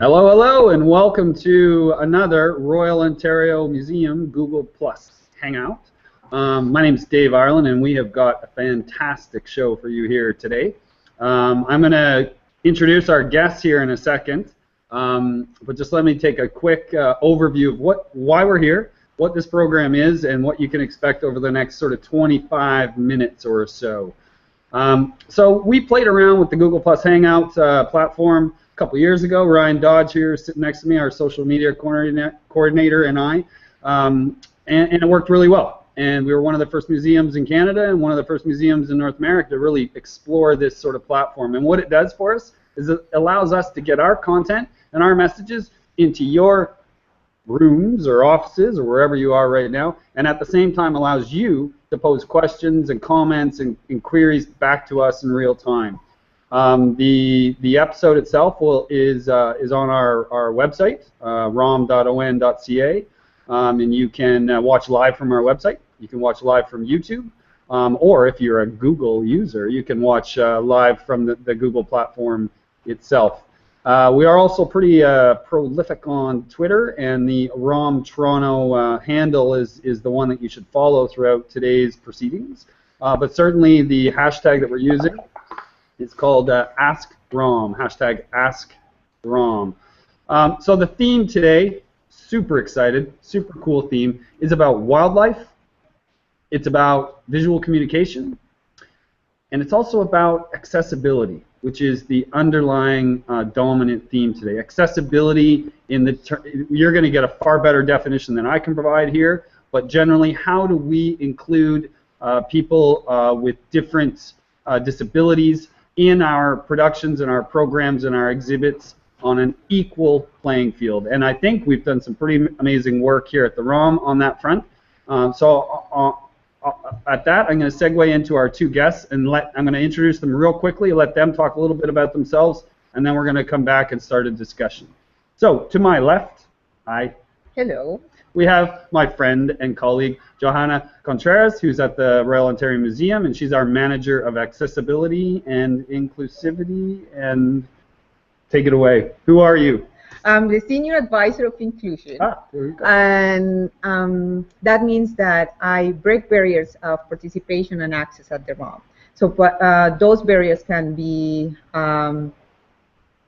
Hello, hello, and welcome to another Royal Ontario Museum Google Plus Hangout. My name is Dave Ireland, and we have got a fantastic show for you here today. I'm going to introduce our guests here in a second, but just let me take a quick overview of why we're here, what this program is, and what you can expect over the next sort of 25 minutes or so. So we played around with the Google Plus Hangout platform a couple years ago. Ryan Dodge here sitting next to me, our social media coordinator, and I, and it worked really well. And we were one of the first museums in Canada and one of the first museums in North America to really explore this sort of platform. And what it does for us is it allows us to get our content and our messages into your rooms or offices or wherever you are right now, and at the same time allows you to pose questions and comments and queries back to us in real time. The episode itself is on our website, rom.on.ca, and you can watch live from our website. You can watch live from YouTube, or if you're a Google user, you can watch live from the Google platform itself. We are also pretty prolific on Twitter, and the ROM Toronto handle is the one that you should follow throughout today's proceedings. But certainly the hashtag that we're using is called AskROM, hashtag AskROM. So the theme today, super excited, super cool theme, is about wildlife. It's about visual communication, and it's also about accessibility, which is the underlying dominant theme today. Accessibility, you're going to get a far better definition than I can provide here, but generally, how do we include people with different disabilities in our productions and our programs and our exhibits on an equal playing field? And I think we've done some pretty amazing work here at the ROM on that front. At that, I'm going to segue into our two guests, and I'm going to introduce them real quickly, let them talk a little bit about themselves, and then we're going to come back and start a discussion. So, to my left, hi. Hello. We have my friend and colleague, Johanna Contreras, who's at the Royal Ontario Museum, and she's our Manager of Accessibility and Inclusivity, and take it away. Who are you? I'm the Senior Advisor of Inclusion, there you go. And that means that I break barriers of participation and access at the ROM. So those barriers can be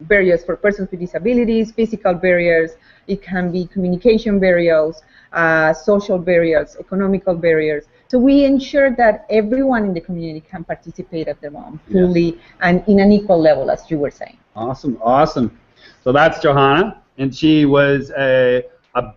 barriers for persons with disabilities, physical barriers, it can be communication barriers, social barriers, economical barriers. So we ensure that everyone in the community can participate at the ROM fully and in an equal level, as you were saying. Awesome, awesome. So that's Johanna, and she was a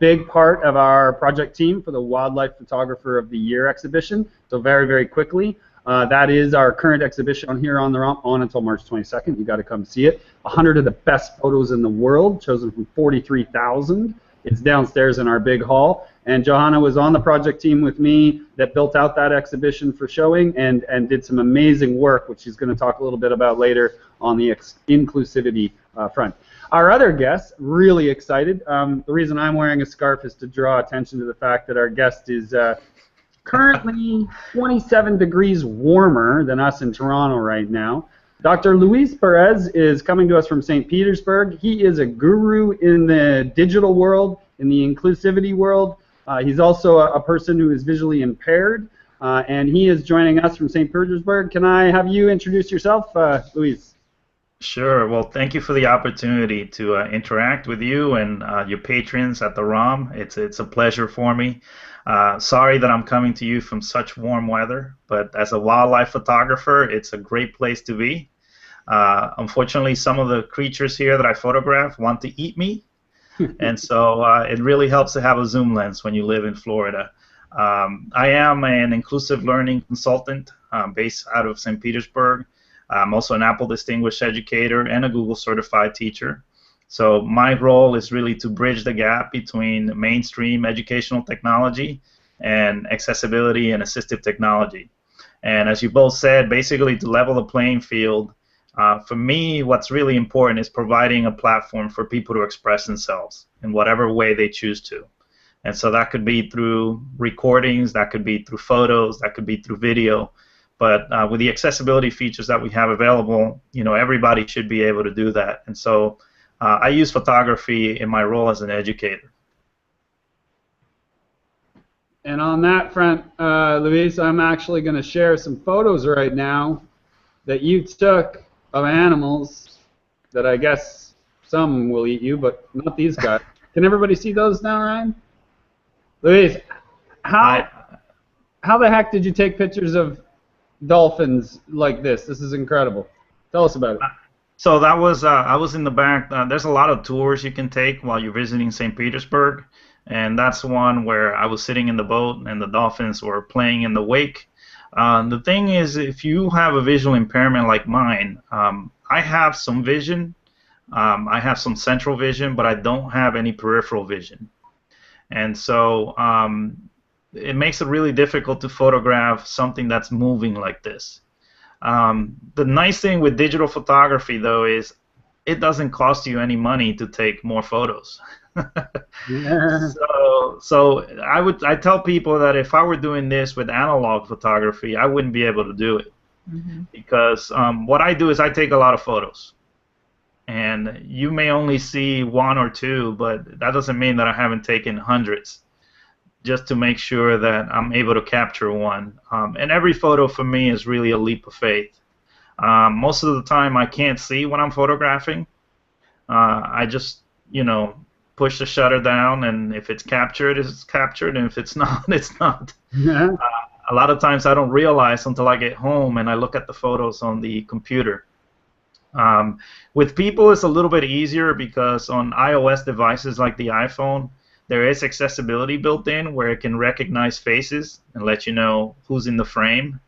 big part of our project team for the Wildlife Photographer of the Year exhibition. So very, very quickly, that is our current exhibition here on the ROM on until March 22nd. You got to come see it. 100 of the best photos in the world, chosen from 43,000. It's downstairs in our big hall. And Johanna was on the project team with me that built out that exhibition for showing and did some amazing work, which she's going to talk a little bit about later on the inclusivity front. Our other guest, really excited. The reason I'm wearing a scarf is to draw attention to the fact that our guest is currently 27 degrees warmer than us in Toronto right now. Dr. Luis Perez is coming to us from St. Petersburg. He is a guru in the digital world, in the inclusivity world. He's also a person who is visually impaired, and he is joining us from St. Petersburg. Can I have you introduce yourself, Luis? Sure. Well, thank you for the opportunity to interact with you and your patrons at the ROM. It's a pleasure for me. Sorry that I'm coming to you from such warm weather, but as a wildlife photographer, it's a great place to be. Unfortunately, some of the creatures here that I photograph want to eat me, and so it really helps to have a zoom lens when you live in Florida. I am an inclusive learning consultant based out of St. Petersburg. I'm also an Apple Distinguished Educator and a Google Certified Teacher. So my role is really to bridge the gap between mainstream educational technology and accessibility and assistive technology. And as you both said, basically to level the playing field, for me, what's really important is providing a platform for people to express themselves in whatever way they choose to. And so that could be through recordings, that could be through photos, that could be through video. But with the accessibility features that we have available, you know, everybody should be able to do that. And so I use photography in my role as an educator. And on that front, Luis, I'm actually going to share some photos right now that you took of animals that I guess some will eat you, but not these guys. Can everybody see those now, Ryan? Luis, how the heck did you take pictures of dolphins like this? This is incredible. Tell us about it. So that was I was in the back. There's a lot of tours you can take while you're visiting St. Petersburg, and that's one where I was sitting in the boat and the dolphins were playing in the wake. The thing is, if you have a visual impairment like mine, I have some vision. I have some central vision, but I don't have any peripheral vision. And so it makes it really difficult to photograph something that's moving like this. The nice thing with digital photography, though, is it doesn't cost you any money to take more photos. Yeah. So I tell people that if I were doing this with analog photography, I wouldn't be able to do it. Mm-hmm. Because what I do is I take a lot of photos. And you may only see one or two, but that doesn't mean that I haven't taken hundreds, just to make sure that I'm able to capture one. And every photo for me is really a leap of faith. Most of the time I can't see what I'm photographing. I just, push the shutter down, and if it's captured, it's captured, and if it's not, it's not. Yeah. A lot of times I don't realize until I get home and I look at the photos on the computer. With people, it's a little bit easier because on iOS devices like the iPhone, there is accessibility built in where it can recognize faces and let you know who's in the frame.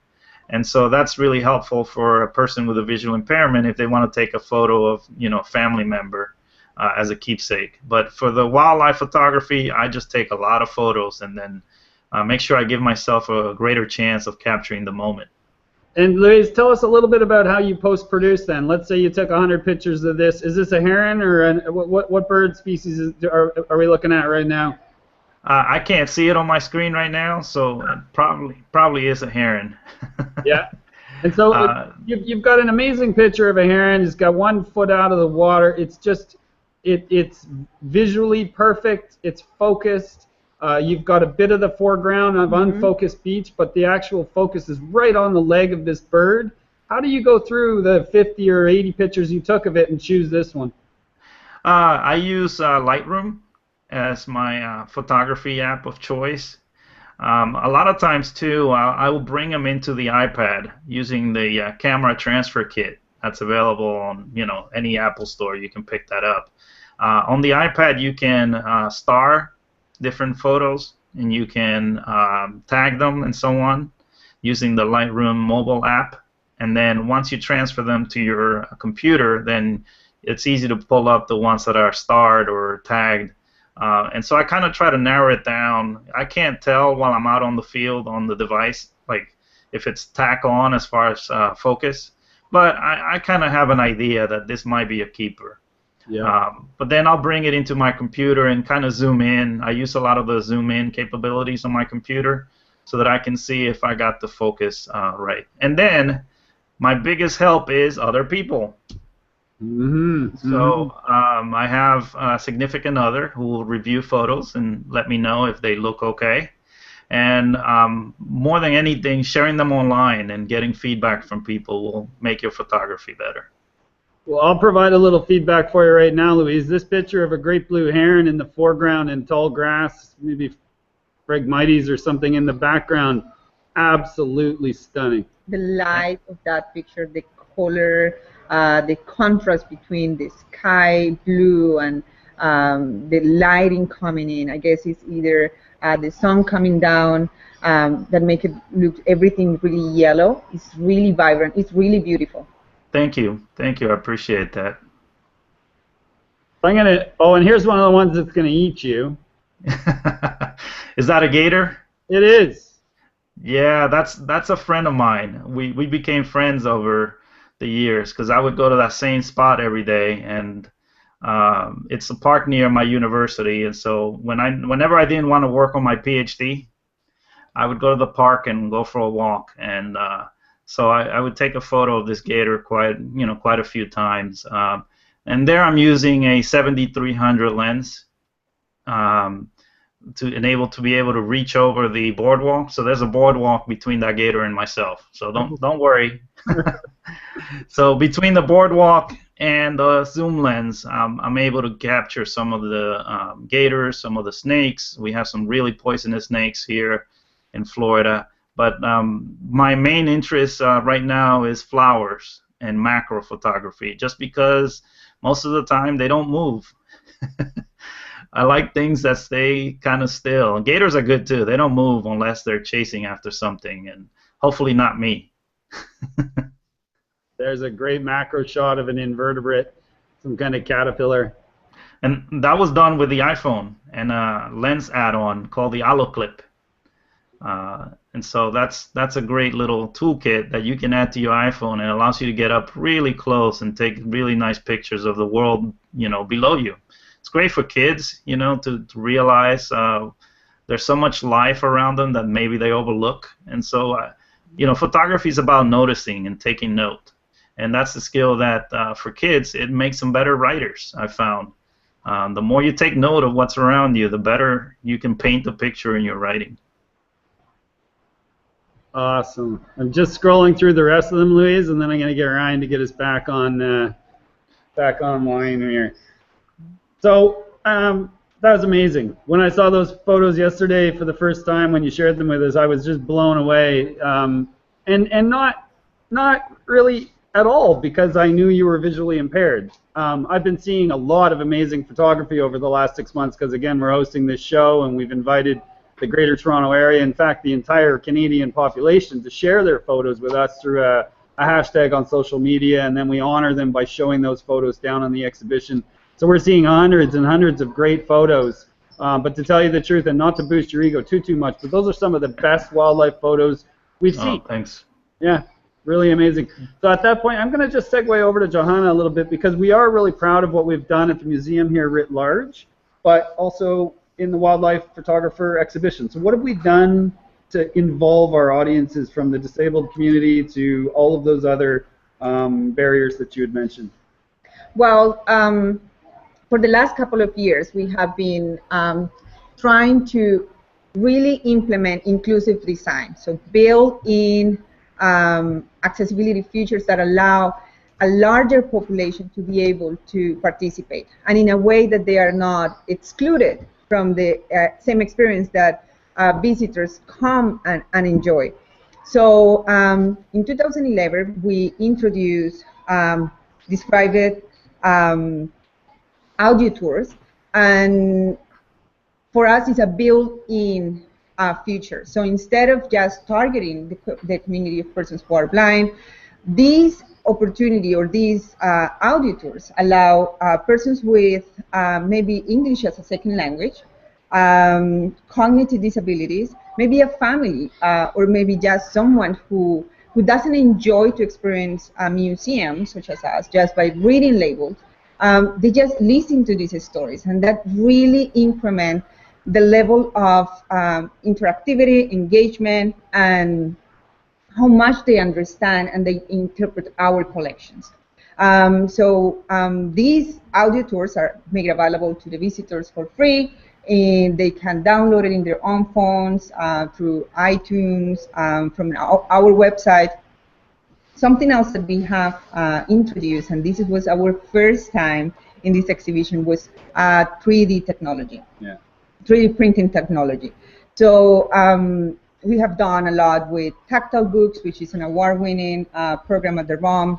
And so that's really helpful for a person with a visual impairment if they want to take a photo of, a family member as a keepsake. But for the wildlife photography, I just take a lot of photos and then make sure I give myself a greater chance of capturing the moment. And Luis, tell us a little bit about how you post-produce then. Let's say you took 100 pictures of this. Is this a heron or what bird species are we looking at right now? I can't see it on my screen right now, so it probably is a heron. Yeah. And so you've got an amazing picture of a heron. It's got 1 foot out of the water. It's just it's visually perfect. It's focused. You've got a bit of the foreground of unfocused beach, but the actual focus is right on the leg of this bird. How do you go through the 50 or 80 pictures you took of it and choose this one? I use Lightroom as my photography app of choice. A lot of times, too, I will bring them into the iPad using the camera transfer kit that's available on any Apple store. You can pick that up. On the iPad, you can star different photos, and you can tag them and so on using the Lightroom mobile app. And then once you transfer them to your computer, then it's easy to pull up the ones that are starred or tagged. And so I kind of try to narrow it down. I can't tell while I'm out on the field on the device, like if it's tack on as far as focus, but I kind of have an idea that this might be a keeper. Yeah. But then I'll bring it into my computer and kind of zoom in. I use a lot of the zoom in capabilities on my computer so that I can see if I got the focus right. And then my biggest help is other people. So I have a significant other who will review photos and let me know if they look okay. And more than anything, sharing them online and getting feedback from people will make your photography better. Well, I'll provide a little feedback for you right now, Louise. This picture of a great blue heron in the foreground in tall grass, maybe Phragmites or something in the background, absolutely stunning. The light of that picture, the color, the contrast between the sky blue and the lighting coming in. I guess it's either the sun coming down that make it look everything really yellow. It's really vibrant. It's really beautiful. Thank you. Thank you. I appreciate that. And here's one of the ones that's gonna eat you. Is that a gator? It is. Yeah, that's a friend of mine. We became friends over the years because I would go to that same spot every day, and it's a park near my university. And so whenever I didn't want to work on my PhD, I would go to the park and go for a walk. And so I would take a photo of this gator quite a few times. And there I'm using a 7300 lens to enable to be able to reach over the boardwalk. So there's a boardwalk between that gator and myself. So don't worry. So between the boardwalk and the zoom lens, I'm able to capture some of the gators, some of the snakes. We have some really poisonous snakes here in Florida. But my main interest right now is flowers and macro photography, just because most of the time they don't move. I like things that stay kind of still. Gators are good too. They don't move unless they're chasing after something, and hopefully not me. There's a great macro shot of an invertebrate, some kind of caterpillar. And that was done with the iPhone and a lens add-on called the Clip. And so that's a great little toolkit that you can add to your iPhone, and it allows you to get up really close and take really nice pictures of the world, below you. It's great for kids, to realize there's so much life around them that maybe they overlook. And so, photography is about noticing and taking note. And that's the skill that, for kids, it makes them better writers, I've found. The more you take note of what's around you, the better you can paint the picture in your writing. Awesome. I'm just scrolling through the rest of them, Luis, and then I'm going to get Ryan to get us back on, back online here. So that was amazing. When I saw those photos yesterday for the first time, when you shared them with us, I was just blown away, and not really at all, because I knew you were visually impaired. I've been seeing a lot of amazing photography over the last 6 months, because again, we're hosting this show and we've invited the Greater Toronto Area, in fact the entire Canadian population, to share their photos with us through a hashtag on social media, and then we honor them by showing those photos down on the exhibition. So we're seeing hundreds and hundreds of great photos, but to tell you the truth, and not to boost your ego too much, but those are some of the best wildlife photos we've seen. Oh, thanks. Yeah, really amazing. So at that point, I'm going to just segue over to Johanna a little bit, because we are really proud of what we've done at the museum here writ large, but also in the wildlife photographer exhibition. So what have we done to involve our audiences, from the disabled community to all of those other barriers that you had mentioned? Well, for the last couple of years, we have been trying to really implement inclusive design. So build in accessibility features that allow a larger population to be able to participate, and in a way that they are not excluded from the same experience that visitors come and enjoy. So in 2011, we introduced these private audio tours, and for us it's a built-in feature. So instead of just targeting the community of persons who are blind, these opportunity or these audio tours allow persons with maybe English as a second language, cognitive disabilities, maybe a family, or maybe just someone who doesn't enjoy to experience a museum, such as us, just by reading labels. They just listen to these stories, and that really increment the level of interactivity, engagement, and how much they understand and they interpret our collections. These audio tours are made available to the visitors for free, and they can download it in their own phones through iTunes, from our website. Something else that we have introduced, and this was our first time in this exhibition, was 3D technology, 3D printing technology. So we have done a lot with tactile books, which is an award-winning program at the ROM.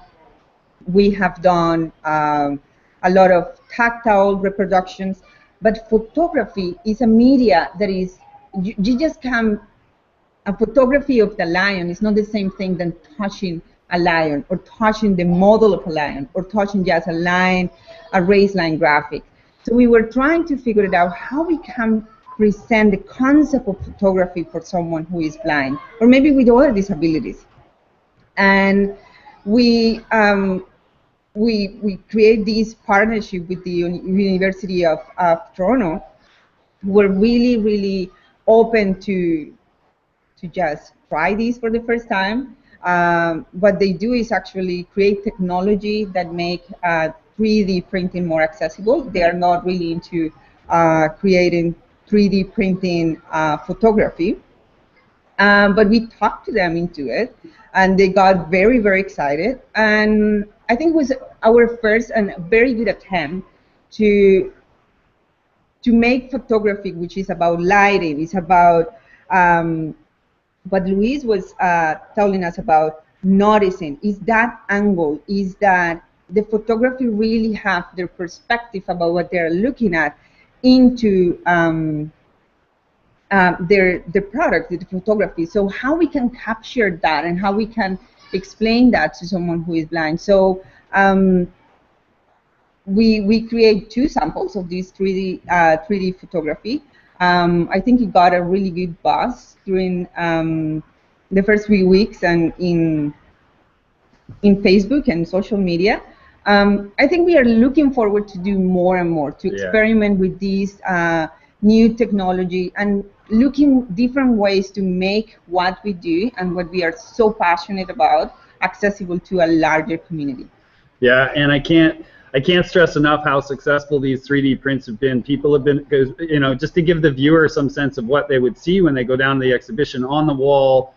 We have done a lot of tactile reproductions, but photography is a media that is, you just can't, a photography of the lion is not the same thing than touching a lion, or touching the model of a lion, or touching just a line, a raised line graphic. So we were trying to figure it out how we can present the concept of photography for someone who is blind, or maybe with other disabilities. And we create this partnership with the University of Toronto, who were really open to just try this for the first time. What they do is actually create technology that make 3D printing more accessible. They are not really into creating 3D printing photography. But we talked to them into it, and they got very, very excited. And I think it was our first and very good attempt to make photography, which is about lighting, it's about what Luis was telling us about noticing. Is that angle, is that the photography really have their perspective about what they're looking at into the product, the photography. So how we can capture that and how we can explain that to someone who is blind. So we create 2 samples of this 3D photography. I think it got a really good buzz during the first 3 weeks and in Facebook and social media. I think we are looking forward to do more and more, to experiment with this new technology and looking different ways to make what we do and what we are so passionate about accessible to a larger community. Yeah, and I can't stress enough how successful these 3D prints have been. People have been, you know, just to give the viewer some sense of what they would see when they go down to the exhibition. On the wall,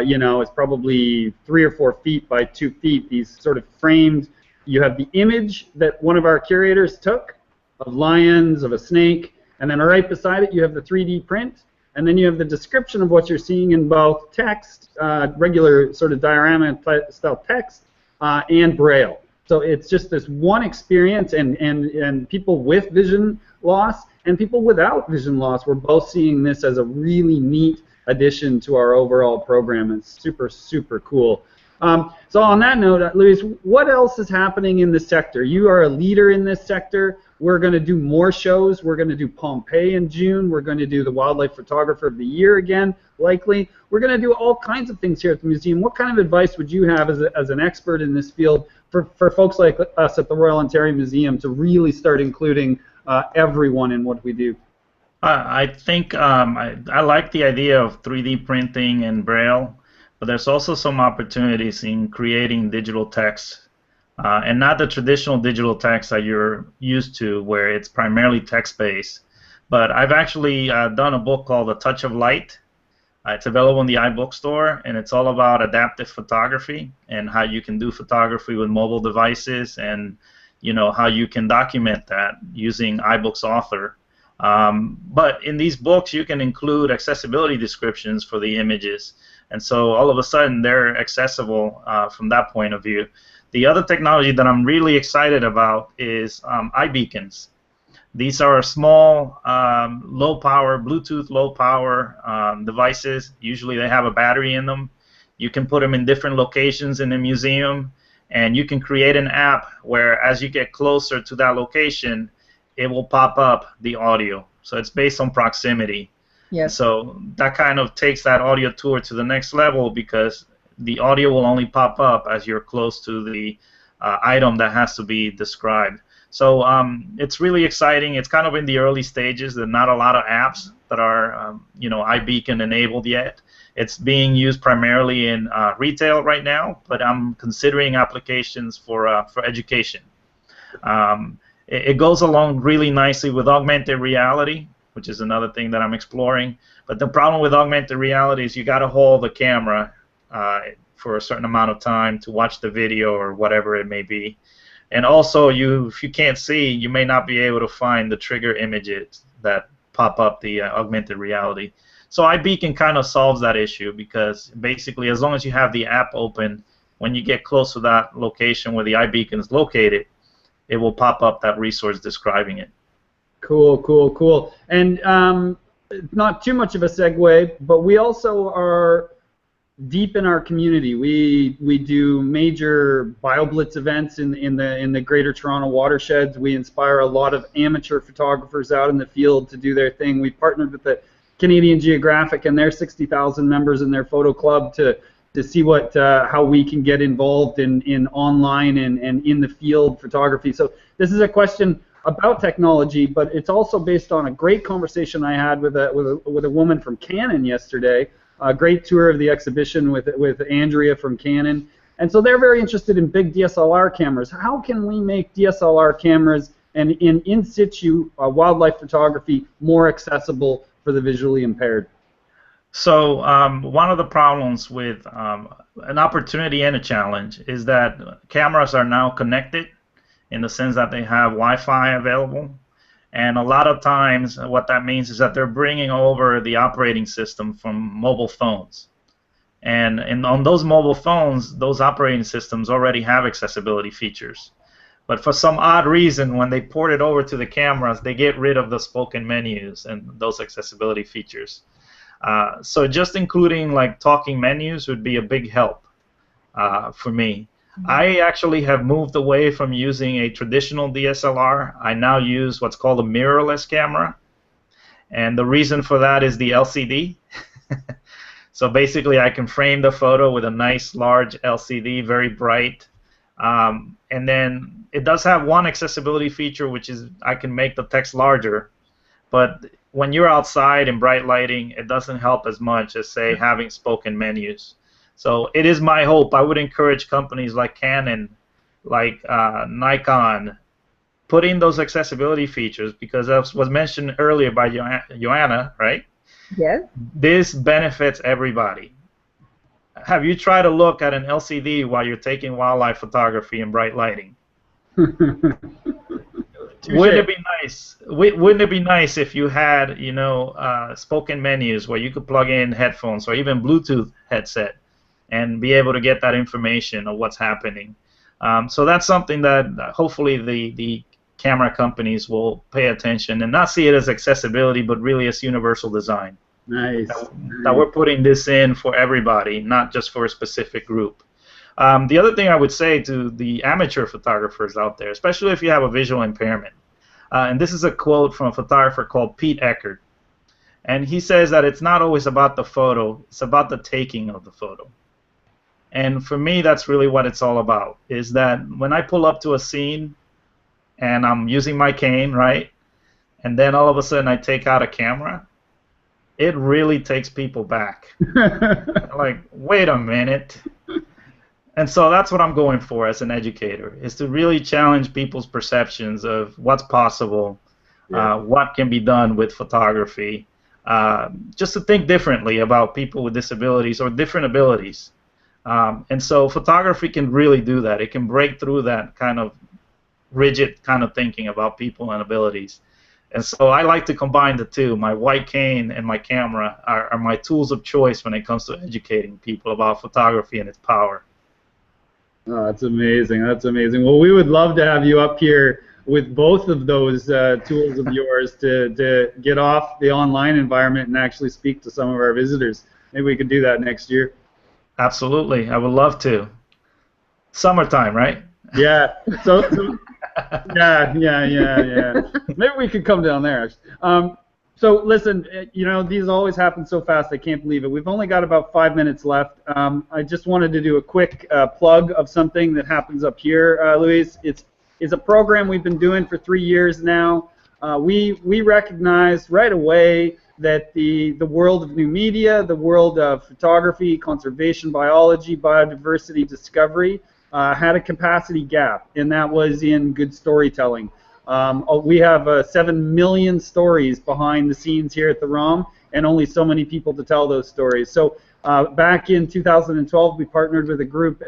you know, it's probably 3 or 4 feet by 2 feet. These sort of framed. You have the image that one of our curators took of lions, of a snake, and then right beside it you have the 3D print, and then you have the description of what you're seeing in both text, regular sort of diorama style text, and Braille. So it's just this one experience, and people with vision loss and people without vision loss, we're both seeing this as a really neat addition to our overall program. It's super, super cool. So on that note, Luis, what else is happening in this sector? You are a leader in this sector. We're going to do more shows. We're going to do Pompeii in June. We're going to do the Wildlife Photographer of the Year again, likely. We're going to do all kinds of things here at the museum. What kind of advice would you have as an expert in this field for folks like us at the Royal Ontario Museum to really start including everyone in what we do? I think I like the idea of 3D printing and Braille, but there's also some opportunities in creating digital text. And not the traditional digital text that you're used to, where it's primarily text-based. But I've actually done a book called The Touch of Light. It's available in the iBookstore, and it's all about adaptive photography and how you can do photography with mobile devices, and you know how you can document that using iBooks Author. But in these books, you can include accessibility descriptions for the images, and so all of a sudden they're accessible from that point of view. The other technology that I'm really excited about is iBeacons. These are small, low-power, Bluetooth low-power devices. Usually they have a battery in them. You can put them in different locations in the museum, and you can create an app where as you get closer to that location, it will pop up the audio. So it's based on proximity. Yes. So that kind of takes that audio tour to the next level, because the audio will only pop up as you're close to the item that has to be described. So it's really exciting. It's kind of in the early stages. There are not a lot of apps that are you know, iBeacon enabled yet. It's being used primarily in retail right now, but I'm considering applications for education. It goes along really nicely with augmented reality, which is another thing that I'm exploring. But the problem with augmented reality is you got to hold the camera for a certain amount of time to watch the video or whatever it may be. And also, if you can't see, you may not be able to find the trigger images that pop up the augmented reality. So iBeacon kind of solves that issue, because basically as long as you have the app open, when you get close to that location where the iBeacon is located, it will pop up that resource describing it. Cool, cool, cool. And not too much of a segue, but we also are deep in our community. We do major BioBlitz events in the Greater Toronto watersheds. We inspire a lot of amateur photographers out in the field to do their thing. We partnered with the Canadian Geographic and their 60,000 members in their photo club to see what how we can get involved in online and in the field photography. So this is a question about technology, but it's also based on a great conversation I had with a woman from Canon yesterday. A great tour of the exhibition with Andrea from Canon, And so they're very interested in big DSLR cameras. How can we make DSLR cameras and in situ wildlife photography more accessible for the visually impaired? So one of the problems with an opportunity and a challenge is that cameras are now connected in the sense that they have Wi-Fi available. And a lot of times what that means is that they're bringing over the operating system from mobile phones. And on those mobile phones, those operating systems already have accessibility features. But for some odd reason, when they port it over to the cameras, they get rid of the spoken menus and those accessibility features. So just including like talking menus would be a big help for me. I actually have moved away from using a traditional DSLR. I now use what's called a mirrorless camera. And the reason for that is the LCD. So basically I can frame the photo with a nice large LCD, very bright. And then it does have one accessibility feature, which is I can make the text larger. But when you're outside in bright lighting, it doesn't help as much as, say, having spoken menus. So it is my hope. I would encourage companies like Canon, like Nikon, put in those accessibility features, because as was mentioned earlier by Joanna, right? Yes. This benefits everybody. Have you tried to look at an LCD while you're taking wildlife photography in bright lighting? Wouldn't it be nice? Wouldn't it be nice if you had, you know, spoken menus where you could plug in headphones or even Bluetooth headset and be able to get that information of what's happening? So that's something that hopefully the camera companies will pay attention and not see it as accessibility, but really as universal design. Nice. That we're putting this in for everybody, not just for a specific group. The other thing I would say to the amateur photographers out there, especially if you have a visual impairment, and this is a quote from a photographer called Pete Eckert, and he says that it's not always about the photo, it's about the taking of the photo. And for me, that's really what it's all about, is that when I pull up to a scene and I'm using my cane, right, and then all of a sudden I take out a camera, it really takes people back. Like, wait a minute. And so that's what I'm going for as an educator, is to really challenge people's perceptions of what's possible, what can be done with photography, just to think differently about people with disabilities or different abilities. And so photography can really do that. It can break through that kind of rigid kind of thinking about people and abilities. And so I like to combine the two. My white cane and my camera are my tools of choice when it comes to educating people about photography and its power. Oh, that's amazing. That's amazing. Well, we would love to have you up here with both of those tools of yours to get off the online environment and actually speak to some of our visitors. Maybe we could do that next year. Absolutely. I would love to. Summertime, right? Yeah. So yeah. Maybe we could come down there. So listen, you know, these always happen so fast, I can't believe it. We've only got about 5 minutes left. I just wanted to do a quick plug of something that happens up here, Luis. It's a program we've been doing for 3 years now. We recognized right away that the world of new media, the world of photography, conservation biology, biodiversity discovery had a capacity gap, and that was in good storytelling. We have 7 million stories behind the scenes here at the ROM, and only so many people to tell those stories. So back in 2012, we partnered with a group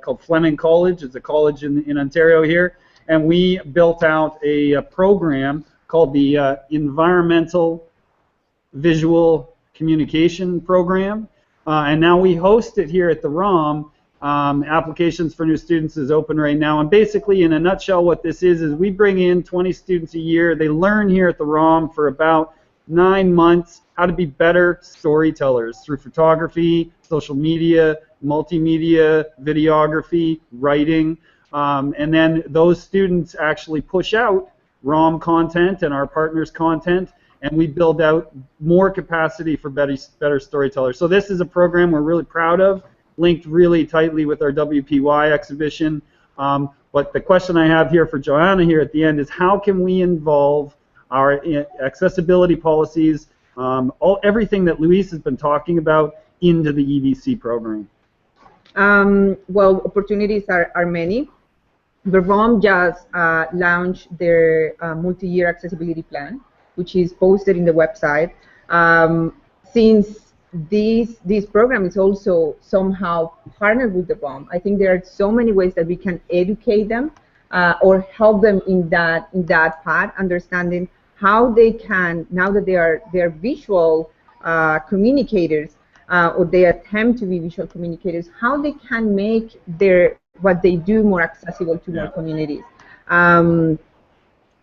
called Fleming College. It's a college in Ontario here, and we built out a program called the Environmental Visual Communication Program, and now we host it here at the ROM. Applications for new students is open right now, and basically in a nutshell what this is we bring in 20 students a year. They learn here at the ROM for about 9 months how to be better storytellers through photography, social media, multimedia, videography, writing, and then those students actually push out ROM content and our partners' content, and we build out more capacity for better storytellers. So this is a program we're really proud of, linked really tightly with our WPY exhibition. But the question I have here for Joanna here at the end is, how can we involve our accessibility policies, everything that Luis has been talking about, into the EVC program? Well, opportunities are many. The ROM just launched their multi-year accessibility plan, which is posted in the website. Since this program is also somehow partnered with the ROM, I think there are so many ways that we can educate them or help them in that path, understanding how they can, now that they're visual communicators, or they attempt to be visual communicators, how they can make what they do more accessible to more communities.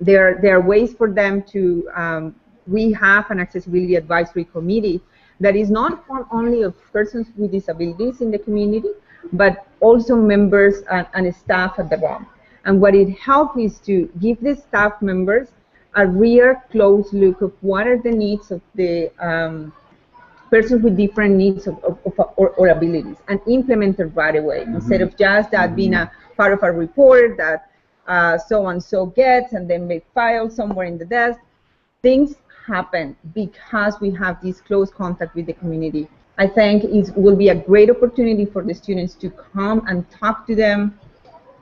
There are ways for them to, we have an accessibility advisory committee that is not formed only of persons with disabilities in the community, but also members and staff at the ROM. And what it helps is to give the staff members a real close look of what are the needs of the persons with different needs or abilities, and implement it right away, instead of just that being a part of a report that so-and-so gets and then they file somewhere in the desk. Things happen because we have this close contact with the community. I think it will be a great opportunity for the students to come and talk to them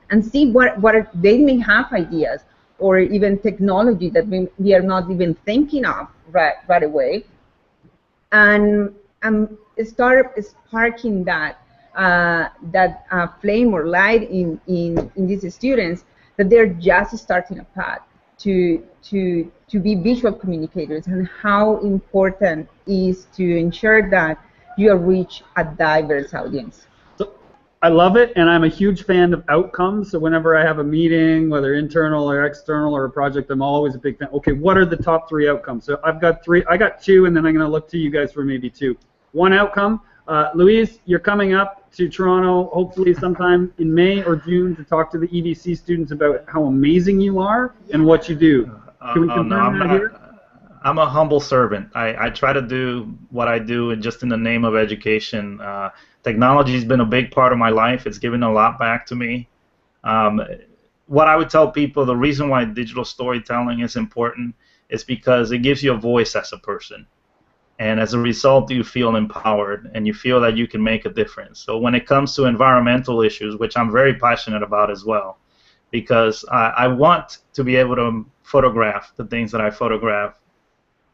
and see what they may have ideas or even technology that we are not even thinking of right away. And start sparking that flame or light in these students, that they're just starting a path to be visual communicators, and how important is to ensure that you reach a diverse audience. I love it, and I'm a huge fan of outcomes. So whenever I have a meeting, whether internal or external or a project, I'm always a big fan. Okay, what are the top 3 outcomes? So I've got 3. I got 2, and then I'm going to look to you guys for maybe 2. One outcome, Louise, you're coming up to Toronto hopefully sometime in May or June to talk to the EDC students about how amazing you are and what you do. Can we confirm that here? I'm a humble servant. I try to do what I do just in the name of education. Technology has been a big part of my life. It's given a lot back to me. What I would tell people, the reason why digital storytelling is important is because it gives you a voice as a person. And as a result, you feel empowered and you feel that you can make a difference. So when it comes to environmental issues, which I'm very passionate about as well, because I want to be able to photograph the things that I photograph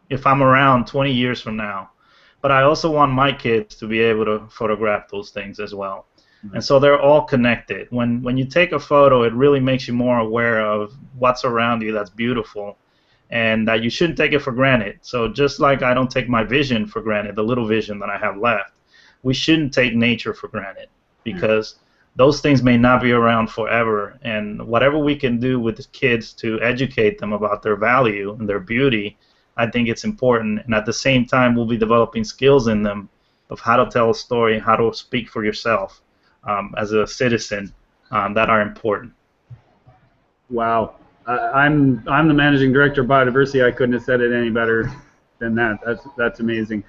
if I'm around 20 years from now. But I also want my kids to be able to photograph those things as well. And so they're all connected. When you take a photo, it really makes you more aware of what's around you that's beautiful, and that you shouldn't take it for granted. So just like I don't take my vision for granted, the little vision that I have left, we shouldn't take nature for granted, because those things may not be around forever. And whatever we can do with the kids to educate them about their value and their beauty, I think it's important. And at the same time, we'll be developing skills in them of how to tell a story, how to speak for yourself as a citizen, that are important. Wow. I'm the managing director of biodiversity. I couldn't have said it any better than that. That's amazing.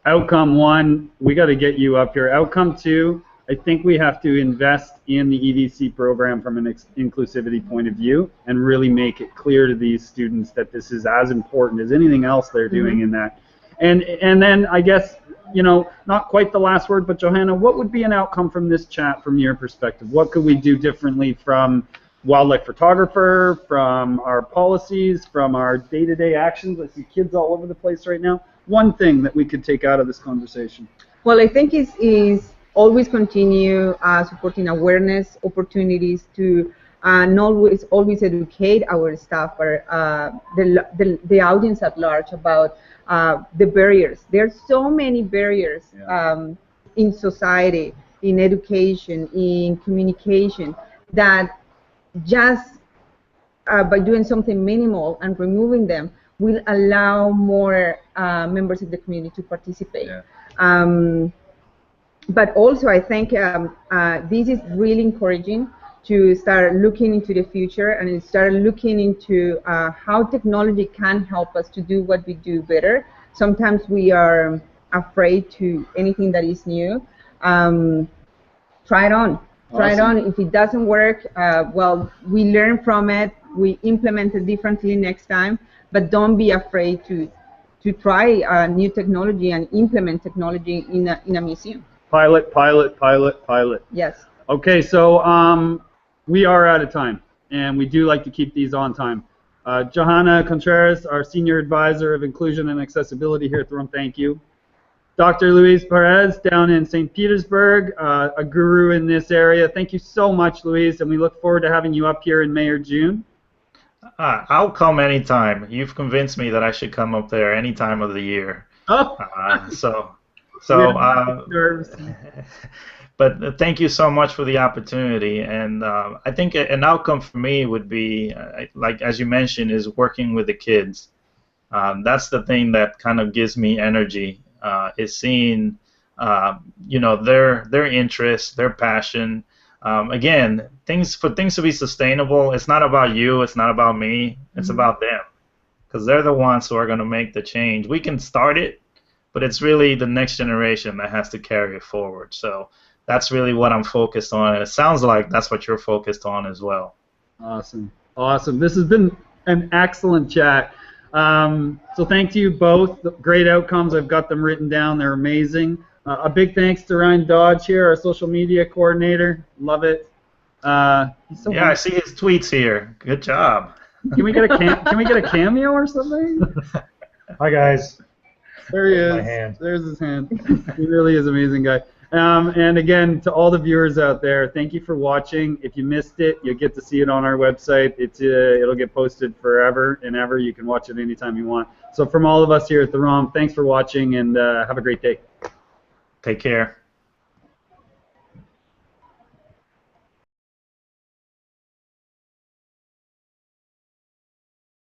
Outcome 1, we got to get you up here. Outcome 2, I think we have to invest in the EDC program from an inclusivity point of view and really make it clear to these students that this is as important as anything else they're doing in that. And then I guess, you know, not quite the last word, but Johanna, what would be an outcome from this chat from your perspective? What could we do differently from wildlife photographer, from our policies, from our day-to-day actions? I see kids all over the place right now. One thing that we could take out of this conversation. Well, I think is always continue supporting awareness opportunities to not always educate our staff or the audience at large about the barriers. There are so many barriers in society, in education, in communication, that just by doing something minimal and removing them will allow more members of the community to participate. But also, I think this is really encouraging to start looking into the future and start looking into how technology can help us to do what we do better. Sometimes we are afraid to anything that is new. Try it on. Try it on. If it doesn't work, well, we learn from it. We implement it differently next time. But don't be afraid to try new technology and implement technology in a museum. Pilot, pilot, pilot, pilot. Yes. Okay, so we are out of time, and we do like to keep these on time. Johanna Contreras, our Senior Advisor of Inclusion and Accessibility here at the ROM, thank you. Dr. Luis Perez down in St. Petersburg, a guru in this area. Thank you so much, Luis, and we look forward to having you up here in May or June. I'll come anytime. You've convinced me that I should come up there any time of the year. Oh. But thank you so much for the opportunity, and I think an outcome for me would be, like as you mentioned, is working with the kids. That's the thing that kind of gives me energy, is seeing, you know, their interest, their passion. Again, for things to be sustainable, it's not about you, it's not about me, it's about them, because they're the ones who are going to make the change. We can start it, but it's really the next generation that has to carry it forward. So that's really what I'm focused on, and it sounds like that's what you're focused on as well. Awesome. Awesome. This has been an excellent chat. So thanks to you both. Great outcomes. I've got them written down. They're amazing. A big thanks to Ryan Dodge here, our social media coordinator. Love it. Yeah, I see his tweets here. Good job. Can we get a cameo or something? Hi guys. There he is. My hand. There's his hand. He really is an amazing guy. And again, to all the viewers out there, thank you for watching. If you missed it, you'll get to see it on our website. It'll get posted forever and ever. You can watch it anytime you want. So from all of us here at the ROM, thanks for watching, and have a great day. Take care.